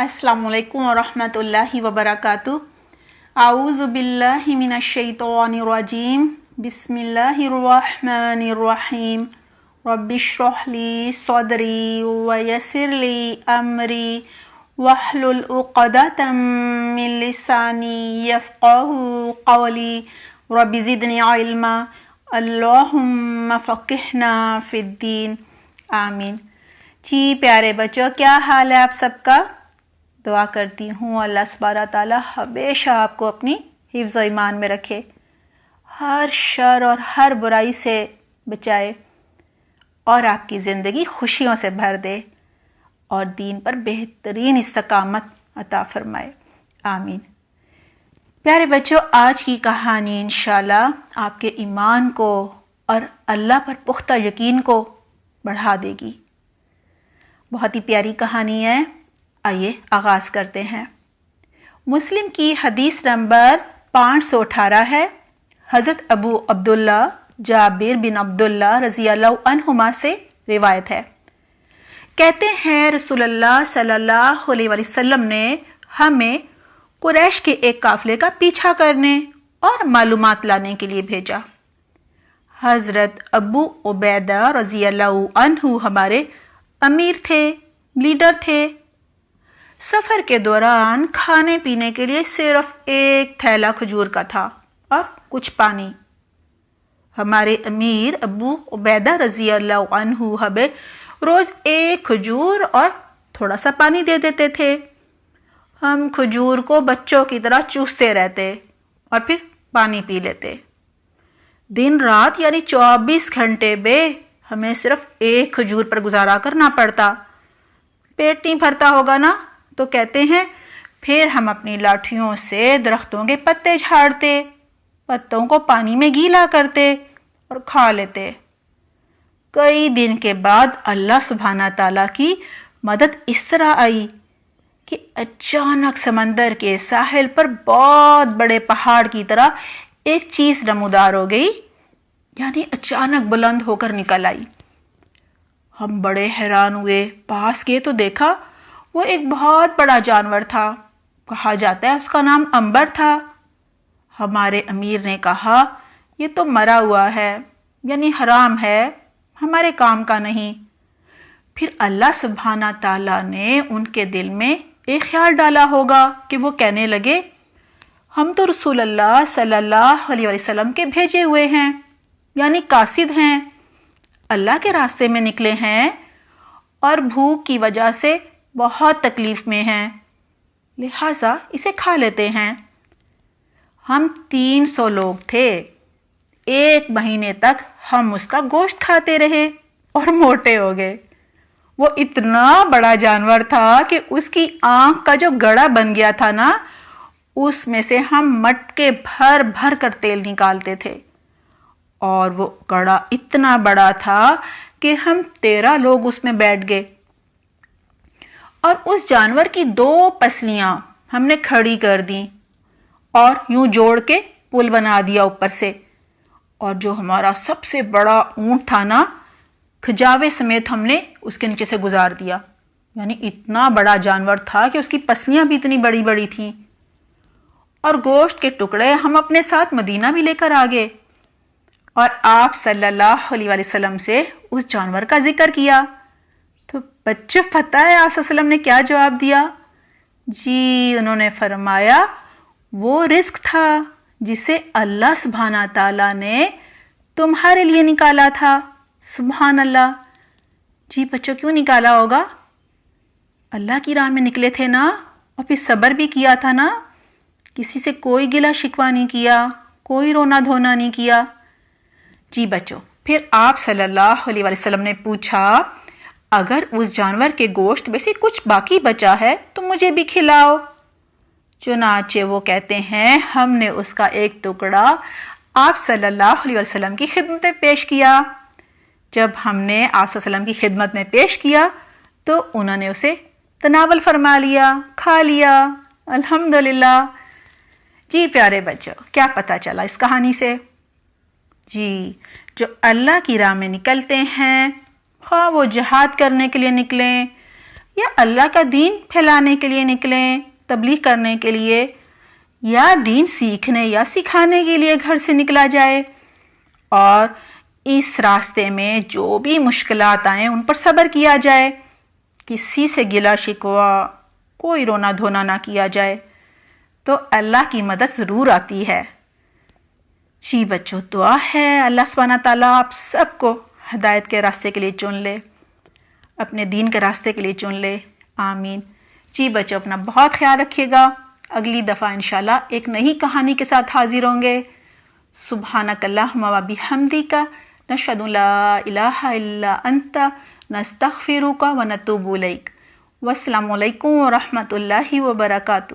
अस्सलामु अलैकुम वरहमतुल्लाहि वबरकातुह। आऊज़ु बिल्लाहि मिनश्शैतानिर्रजीम। बिस्मिल्लाहिर्रहमानिर्रहीम। रब्बिश्रह ली सदरी वयस्सिरली अमरी वहलुल उक़दतम मिन लिसानी यफ़क़हू क़ौली रब्बि ज़िदनी इल्मा अल्लाहुम्मा फ़क़िहना फ़िद्दीन। आमीन। जी प्यारे बच्चों, क्या हाल है आप सबका? दुआ करती हूँ अल्लाह सुब्हानहू तआला हमेशा आपको अपनी हिफ्ज़ व ईमान में रखे, हर शर और हर बुराई से बचाए और आपकी ज़िंदगी खुशियों से भर दे और दीन पर बेहतरीन इस्तकामत अता फरमाए। आमीन। प्यारे बच्चों, आज की कहानी इंशाल्लाह आपके ईमान को और अल्लाह पर पुख्ता यकीन को बढ़ा देगी। बहुत ही प्यारी कहानी है। आइए आगाज करते हैं। मुस्लिम की हदीस नंबर 518 है। हज़रत अबू अब्दुल्ला जाबिर बिन अब्दुल्ला रज़ियल्लाहु अन्हुमा से रिवायत है। कहते हैं रसूलुल्लाह सल्लल्लाहु अलैहि वसल्लम ने हमें कुरैश के एक काफिले का पीछा करने और मालूमात लाने के लिए भेजा। हज़रत अबू उबैदा रज़ियल्लाहु अन्हु हमारे अमीर थे, लीडर थे। सफ़र के दौरान खाने पीने के लिए सिर्फ एक थैला खजूर का था और कुछ पानी। हमारे अमीर अबू उबैदा रज़ियल्लाहु अन्हु हमें रोज़ एक खजूर और थोड़ा सा पानी दे देते थे। हम खजूर को बच्चों की तरह चूसते रहते और फिर पानी पी लेते। दिन रात यानी 24 घंटे में हमें सिर्फ एक खजूर पर गुजारा करना पड़ता। पेट नहीं भरता होगा ना, तो कहते हैं फिर हम अपनी लाठियों से दरख्तों के पत्ते झाड़ते, पत्तों को पानी में गीला करते और खा लेते। कई दिन के बाद अल्लाह सुब्हानहू तआला की मदद इस तरह आई कि अचानक समंदर के साहिल पर बहुत बड़े पहाड़ की तरह एक चीज नमूदार हो गई, यानी अचानक बुलंद होकर निकल आई। हम बड़े हैरान हुए, पास गए तो देखा वो एक बहुत बड़ा जानवर था। कहा जाता है उसका नाम अंबर था। हमारे अमीर ने कहा ये तो मरा हुआ है, यानी हराम है, हमारे काम का नहीं। फिर अल्लाह सुब्हाना ताला ने उनके दिल में एक ख्याल डाला होगा कि वो कहने लगे हम तो रसूलुल्लाह सल्लल्लाहु अलैहि वसल्लम के भेजे हुए हैं, यानी कासिद हैं, अल्लाह के रास्ते में निकले हैं और भूख की वजह से बहुत तकलीफ में हैं, लिहाजा इसे खा लेते हैं। हम 300 लोग थे। 1 महीने तक हम उसका गोश्त खाते रहे और मोटे हो गए। वो इतना बड़ा जानवर था कि उसकी आंख का जो गड़ा बन गया था ना, उसमें से हम मटके भर भर कर तेल निकालते थे और वो गड़ा इतना बड़ा था कि हम 13 लोग उसमें बैठ गए। और उस जानवर की 2 पसलियां हमने खड़ी कर दी और यूं जोड़ के पुल बना दिया ऊपर से। और जो हमारा सबसे बड़ा ऊंट था ना, खजावे समेत हमने उसके नीचे से गुजार दिया। यानी इतना बड़ा जानवर था कि उसकी पसलियां भी इतनी बड़ी बड़ी थीं। और गोश्त के टुकड़े हम अपने साथ मदीना भी लेकर आ गए और आप सल्लल्लाहु अलैहि वसल्लम से उस जानवर का जिक्र किया। तो बच्चों, पता है आप सल्लल्लाहु ने क्या जवाब दिया? जी, उन्होंने फरमाया वो रिस्क था जिसे अल्लाह सुब्हाना ताला ने तुम्हारे लिए निकाला था। सुभान अल्लाह। जी बच्चों, क्यों निकाला होगा? अल्लाह की राह में निकले थे ना, और फिर सब्र भी किया था ना, किसी से कोई गिला शिकवा नहीं किया, कोई रोना धोना नहीं किया। जी बच्चों, फिर आप सल्लल्लाहु अलैहि वसल्लम ने पूछा अगर उस जानवर के गोश्त में से कुछ बाकी बचा है तो मुझे भी खिलाओ। चुनाचे वो कहते हैं हमने उसका एक टुकड़ा आप सल्लल्लाहु अलैहि वसल्लम की खिदमत में पेश किया। जब हमने आप सल्लल्लाहु की खिदमत में पेश किया तो उन्होंने उसे तनावल फरमा लिया, खा लिया। अल्हम्दुलिल्लाह। जी प्यारे बच्चों, क्या पता चला इस कहानी से? जी, जो अल्लाह की राह में निकलते हैं, हाँ वो जिहाद करने के लिए निकलें, یا اللہ کا دین پھیلانے کے لیے نکلیں، تبلیغ کرنے کے لیے، یا دین سیکھنے یا سکھانے کے لیے گھر سے نکلا جائے، اور اس راستے میں جو بھی مشکلات آئیں ان پر صبر کیا جائے، کسی سے گلا شکوہ، کوئی رونا دھونا نہ کیا جائے، تو اللہ کی مدد ضرور آتی ہے۔ جی بچوں، دعا ہے اللہ سبحانہ تعالیٰ آپ سب کو ہدایت کے راستے کے لیے چن لے، اپنے دین کے راستے کے لیے چن لے، آمین۔ جی بچوں، اپنا بہت خیال رکھیے گا، اگلی دفعہ انشاءاللہ ایک نئی کہانی کے ساتھ حاضر ہوں گے۔ سبحانک اللہم و بحمدک، نشہد ان لا الہ الا انت، نستغفرک و نتوب الیک۔ والسلام علیکم ورحمۃ اللہ وبرکاتہ۔